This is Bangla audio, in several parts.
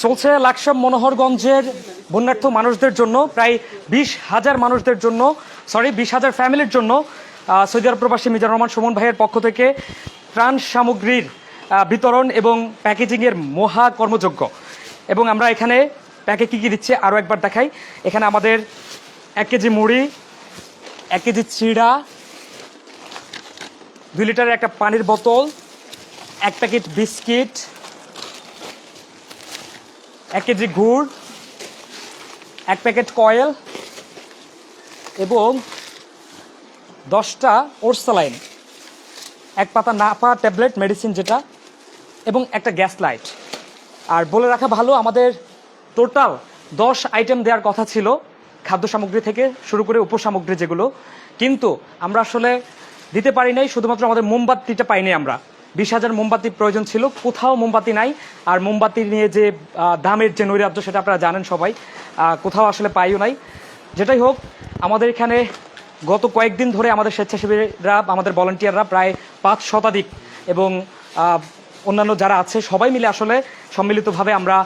চলছে লাকসাম মনোহরগঞ্জের বন্যার্থ মানুষদের জন্য, প্রায় 20,000 মানুষদের জন্য, 20,000 ফ্যামিলির জন্য সৌদি আরব প্রবাসী মিজানুর রহমান সুমন ভাইয়ের পক্ষ থেকে ত্রাণ সামগ্রীর বিতরণ এবং প্যাকেজিংয়ের মহা কর্মযজ্ঞ। এবং আমরা এখানে প্যাকে কী কী দিচ্ছি আরও একবার দেখাই। এখানে আমাদের 1 কেজি মুড়ি, 1 কেজি চিড়া, 2 লিটারের একটা পানির বোতল, 1 প্যাকেট বিস্কিট, 1 কেজি গুড়, 1 প্যাকেট কয়েল এবং 10টা ওরসালাইন, 1 পাতা নাপা ট্যাবলেট মেডিসিন যেটা, এবং একটা গ্যাস লাইট। আর বলে রাখা ভালো, আমাদের টোটাল 10 আইটেম দেওয়ার কথা ছিল, খাদ্য সামগ্রী থেকে শুরু করে উপসামগ্রী যেগুলো, কিন্তু আমরা আসলে দিতে পারি নাই। শুধুমাত্র আমাদের মোমবাতিটা পাইনি আমরা। 20,000 মোমবাতি প্রয়োজন ছিল, কোথাও মোমবাতি নাই। আর মোমবাতি নিয়ে যে দামের যে নৈরাজ্য সেটা আপনারা জানেন সবাই, কোথাও আসলে পাইও নাই। যেটাই হোক, আমাদের এখানে গত কয়েকদিন ধরে আমাদের স্বেচ্ছাসেবীরা, আমাদের ভলান্টিয়াররা প্রায় 5 শতাধিক এবং অন্যান্য যারা আছে সবাই মিলে আসলে সম্মিলিতভাবে আমরা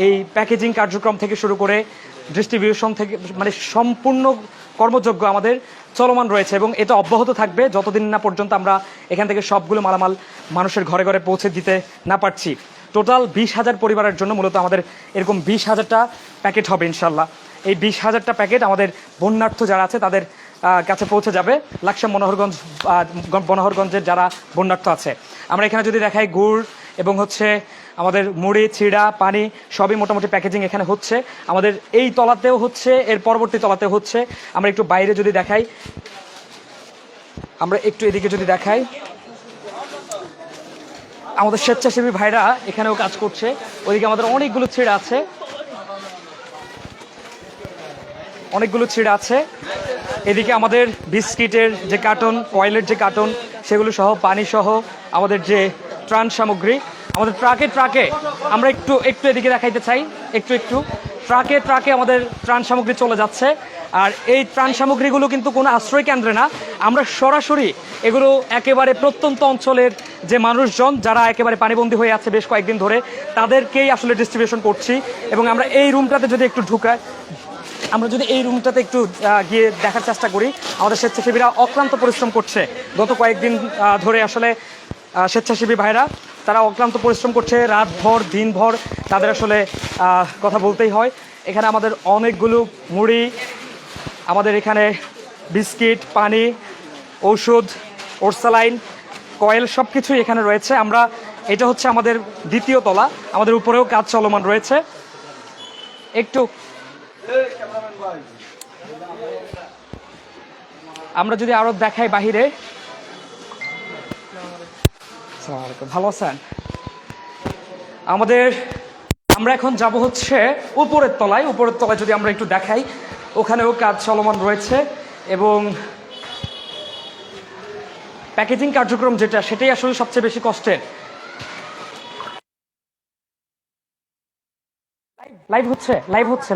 এই প্যাকেজিং কার্যক্রম থেকে শুরু করে ডিস্ট্রিবিউশন থেকে, মানে সম্পূর্ণ কর্মযজ্ঞ আমাদের চলমান রয়েছে এবং এটা অব্যাহত থাকবে যতদিন না পর্যন্ত আমরা এখান থেকে সবগুলো মালামাল মানুষের ঘরে ঘরে পৌঁছে দিতে না পারছি। টোটাল 20,000 পরিবারের জন্য মূলত আমাদের এরকম 20,000টা প্যাকেট হবে ইনশাল্লাহ। এই 20,000টা প্যাকেট আমাদের বন্যার্থ যারা আছে তাদের কাছে পৌঁছে যাবে, লাকসাম মনোহরগঞ্জের যারা বন্যার্থ আছে। আমরা এখানে যদি দেখাই, গুড় এবং হচ্ছে আমাদের মুড়ি, চিড়া, পানি সবই মোটামুটি প্যাকেজিং এখানে হচ্ছে। আমাদের এই তলাতেও হচ্ছে, এর পরবর্তী তলাতেও হচ্ছে। আমরা একটু বাইরে যদি দেখাই, আমরা একটু এদিকে যদি দেখাই, আমাদের স্বেচ্ছাসেবী ভাইরা এখানেও কাজ করছে। ওইদিকে আমাদের অনেকগুলো চিড়া আছে, এদিকে আমাদের বিস্কিটের যে কার্টন, কয়েলের যে কার্টন, সেগুলো সহ, পানি সহ আমাদের যে ত্রাণ সামগ্রী আমাদের ট্রাকে আমরা একটু এদিকে দেখাইতে চাই, একটু ট্রাকে আমাদের ত্রাণ সামগ্রী চলে যাচ্ছে। আর এই ত্রাণ সামগ্রীগুলো কিন্তু কোনো আশ্রয় কেন্দ্রে না, আমরা সরাসরি এগুলো একেবারে প্রত্যন্ত অঞ্চলের যে মানুষজন যারা একেবারে পানিবন্দী হয়ে আছে বেশ কয়েকদিন ধরে, তাদেরকেই আসলে ডিস্ট্রিবিউশন করছি। এবং আমরা এই রুমটাতে যদি একটু গিয়ে দেখার চেষ্টা করি, আমাদের স্বেচ্ছাসেবীরা অক্লান্ত পরিশ্রম করছে গত কয়েকদিন ধরে। আসলে স্বেচ্ছাসেবী ভাইরা তারা অক্লান্ত পরিশ্রম করছে, রাতভর দিনভর তাদের আসলে কথা বলতেই হয়। এখানে আমাদের অনেকগুলো মুড়ি, আমাদের এখানে বিস্কিট, পানি, ঔষধ, ওরসালাইন, কয়েল সব কিছুই এখানে রয়েছে। এটা হচ্ছে আমাদের 2য় তলা, আমাদের উপরেও কাজ চলমান রয়েছে। একটু আমরা যদি আরো দেখাই বাহিরে, ভালো আছেন? আমরা এখন যাব হচ্ছে উপরের তলায় যদি আমরা একটু দেখাই, ওখানেও কাজ চলমান রয়েছে এবং প্যাকেজিং কার্যক্রম সেটাই আসলে সবচেয়ে বেশি কষ্টের। লাইভ হচ্ছে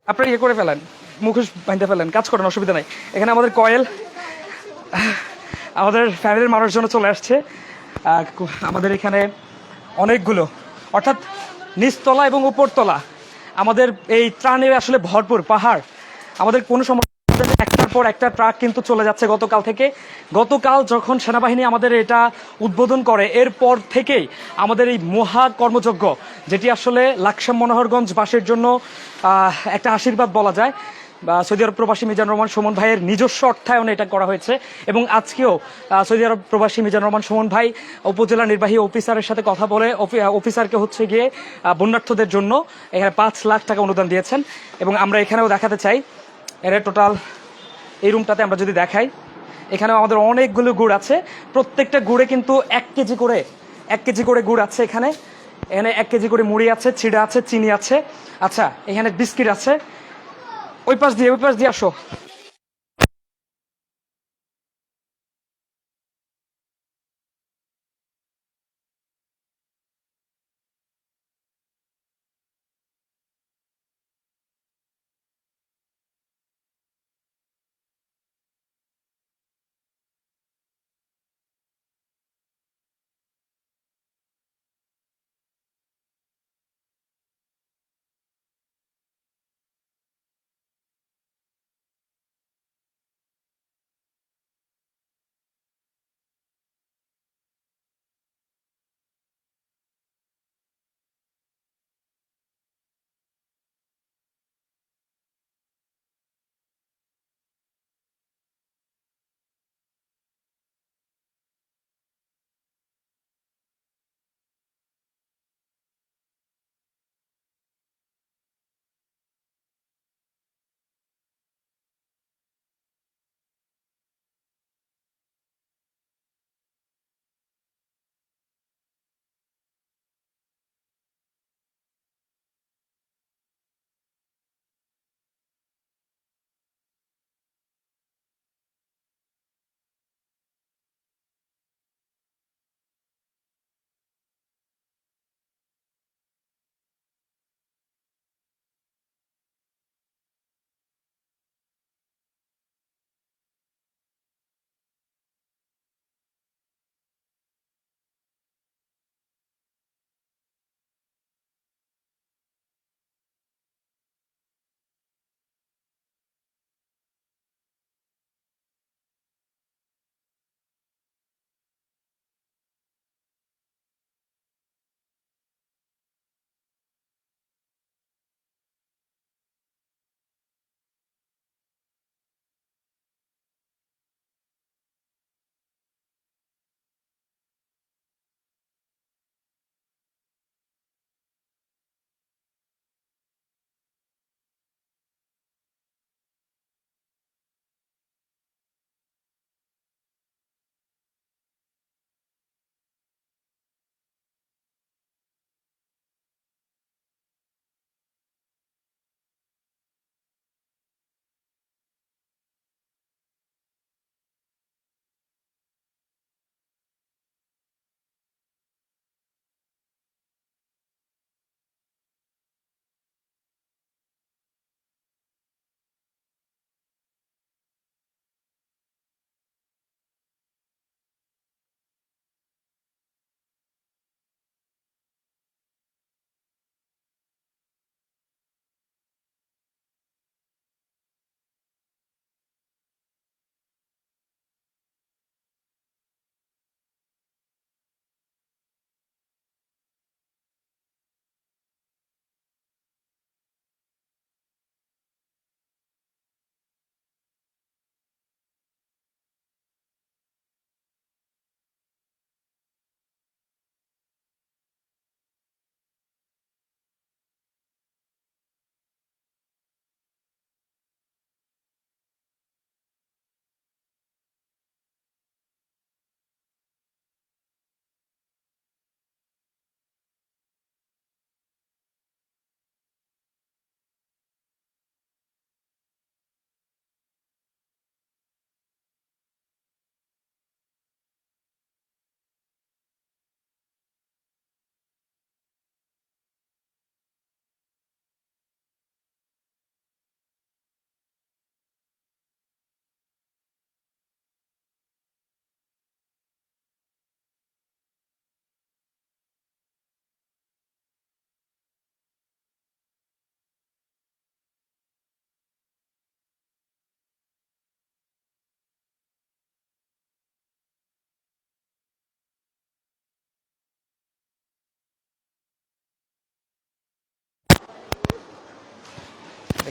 আপনারা ইয়ে করে ফেলেন, মুখোশ বাঁধতে ফেলেন, কাজ করেন, অসুবিধা নাই। এখানে আমাদের কয়েল, আমাদের ফ্যামিলির মানুষজন চলে আসছে। আমাদের এখানে অনেকগুলো, অর্থাৎ নিচতলা এবং উপরতলা আমাদের এই ত্রাণের আসলে ভরপুর পাহাড়। আমাদের কোনো সময় একটার পর একটা ট্রাক কিন্তু চলে যাচ্ছে গতকাল যখন সেনাবাহিনী আমাদের এটা উদ্বোধন করে, এরপর থেকেই আমাদের এই মহা কর্মযজ্ঞ, যেটি আসলে লাকসাম মনোহরগঞ্জবাসীর জন্য একটা আশীর্বাদ বলা যায়। সৌদি আরব প্রবাসী মিজানুর রহমান সুমন ভাইয়ের নিজস্ব অর্থায়নে এটা করা হয়েছে। এবং আজকেও সৌদি আরব প্রবাসী মিজানুর রহমান সুমন ভাই উপজেলা নির্বাহী অফিসারের সাথে কথা বলে অফিসারকে হচ্ছে গিয়ে বন্যার্থদের জন্য এখানে 5 লাখ টাকা অনুদান দিয়েছেন। এবং আমরা এখানেও দেখাতে চাই, এর টোটাল এই রুমটাতে আমরা যদি দেখাই, এখানেও আমাদের অনেকগুলো গুড় আছে। প্রত্যেকটা গুড়ে কিন্তু 1 কেজি করে গুড় আছে। এখানে 1 কেজি করে মুড়ি আছে, চিড়া আছে, চিনি আছে, আচ্ছা এখানে বিস্কিট আছে। ওই পাশ দিয়ে আসো।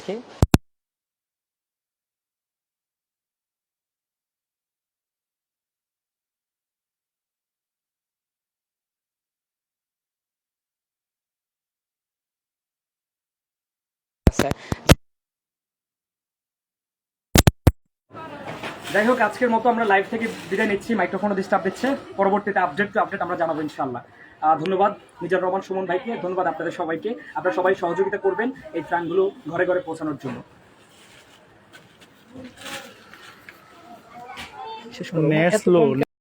দেখি। যাই হোক, আজকের মতো আমরা লাইভ থেকে বিদায় নিচ্ছি। মাইক্রোফোনও ডিস্টার্ব দিচ্ছে, পরবর্তীতে আপডেট আমরা জানাবো ইনশাআল্লাহ। ধন্যবাদ মিজানুর রহমান সুমন ভাইকে, ধন্যবাদ আপনাদের সবাইকে। আপনারা সবাই সহযোগিতা করবেন এই ত্রাণগুলো ঘরে ঘরে পৌঁছানোর জন্য। শেষ